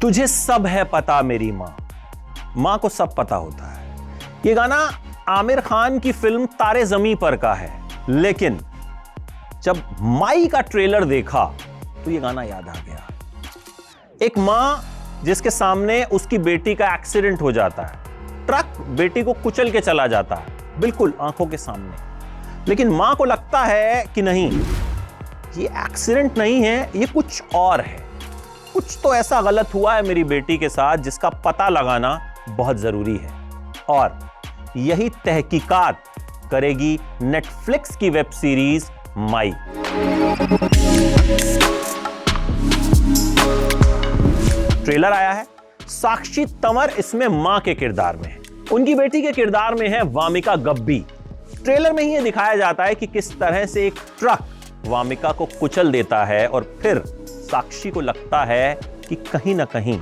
तुझे सब है पता मेरी माँ, माँ को सब पता होता है। ये गाना आमिर खान की फिल्म तारे ज़मीं पर का है, लेकिन जब माई का ट्रेलर देखा तो ये गाना याद आ गया। एक माँ जिसके सामने उसकी बेटी का एक्सीडेंट हो जाता है, ट्रक बेटी को कुचल के चला जाता है बिल्कुल आंखों के सामने, लेकिन माँ को लगता है कि नहीं, ये एक्सीडेंट नहीं है, ये कुछ और है, कुछ तो ऐसा गलत हुआ है मेरी बेटी के साथ जिसका पता लगाना बहुत जरूरी है। और यही तहकीकात करेगी नेटफ्लिक्स की वेब सीरीज माई। ट्रेलर आया है, साक्षी तंवर इसमें मां के किरदार में है, उनकी बेटी के किरदार में है वामिका गब्बी। ट्रेलर में ही यह दिखाया जाता है कि किस तरह से एक ट्रक वामिका को कुचल देता है और फिर साक्षी को लगता है कि कहीं ना कहीं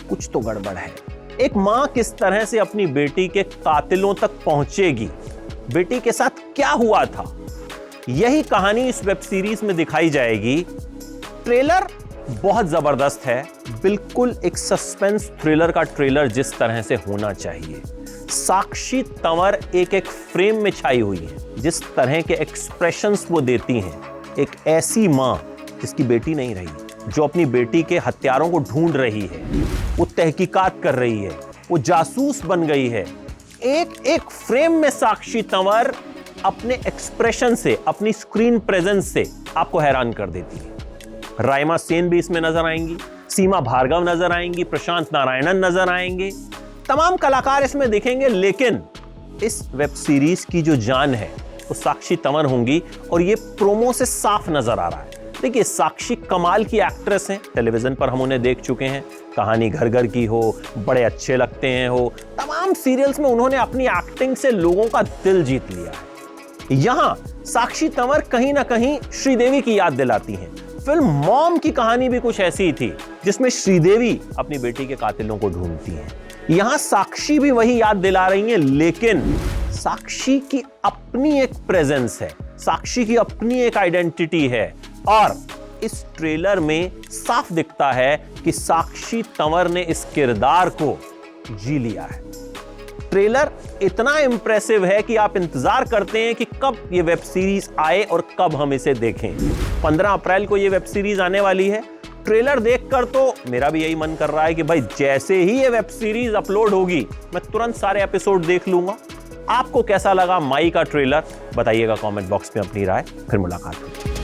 कुछ तो गड़बड़ है। एक मां किस तरह से अपनी बेटी के कातिलों तक पहुंचेगी, बेटी के साथ क्या हुआ था, यही कहानी इस वेब सीरीज में दिखाई जाएगी। ट्रेलर बहुत जबरदस्त है, बिल्कुल एक सस्पेंस थ्रिलर का ट्रेलर जिस तरह से होना चाहिए। साक्षी तंवर एक एक फ्रेम में छाई हुई है, जिस तरह के एक्सप्रेशंस वो देती हैं, एक ऐसी मां जिसकी बेटी नहीं रही, जो अपनी बेटी के हत्यारों को ढूंढ रही है, वो तहकीकात कर रही है, वो जासूस बन गई है। एक एक फ्रेम में साक्षी तंवर अपने एक्सप्रेशन से, अपनी स्क्रीन प्रेजेंस से आपको हैरान कर देती है। राइमा सेन भी इसमें नजर आएंगी, सीमा भार्गव नजर आएंगी, प्रशांत नारायणन नजर आएंगे, तमाम कलाकार इसमें दिखेंगे, लेकिन इस वेब सीरीज की जो जान है वो साक्षी तंवर होंगी और ये प्रोमो से साफ नजर आ रहा है। देखिए, साक्षी कमाल की एक्ट्रेस हैं, टेलीविजन पर हम उन्हें देख चुके हैं, कहानी घर घर की हो, बड़े अच्छे लगते हैं हो, तमाम सीरियल्स में उन्होंने अपनी एक्टिंग से लोगों का दिल जीत लिया है। यहां साक्षी तंवर कहीं ना कहीं श्रीदेवी की याद दिलाती हैं। फिल्म मॉम की कहानी भी कुछ ऐसी थी जिसमें श्रीदेवी अपनी बेटी के कातिलों को ढूंढती हैं। यहां साक्षी भी वही याद दिला रही हैं, लेकिन साक्षी की अपनी एक प्रेजेंस है, साक्षी की अपनी एक आइडेंटिटी है और इस ट्रेलर में साफ दिखता है कि साक्षी तंवर ने इस किरदार को जी लिया है। ट्रेलर इतना इंप्रेसिव है कि आप इंतजार करते हैं कि कब ये वेब सीरीज आए और कब हम इसे देखें। 15 अप्रैल को ये वेब सीरीज आने वाली है। ट्रेलर देखकर तो मेरा भी यही मन कर रहा है कि भाई जैसे ही ये वेब सीरीज अपलोड होगी मैं तुरंत सारे एपिसोड देख लूंगा। आपको कैसा लगा माई का ट्रेलर, बताइएगा कमेंट बॉक्स में अपनी राय। फिर मुलाकात होगी।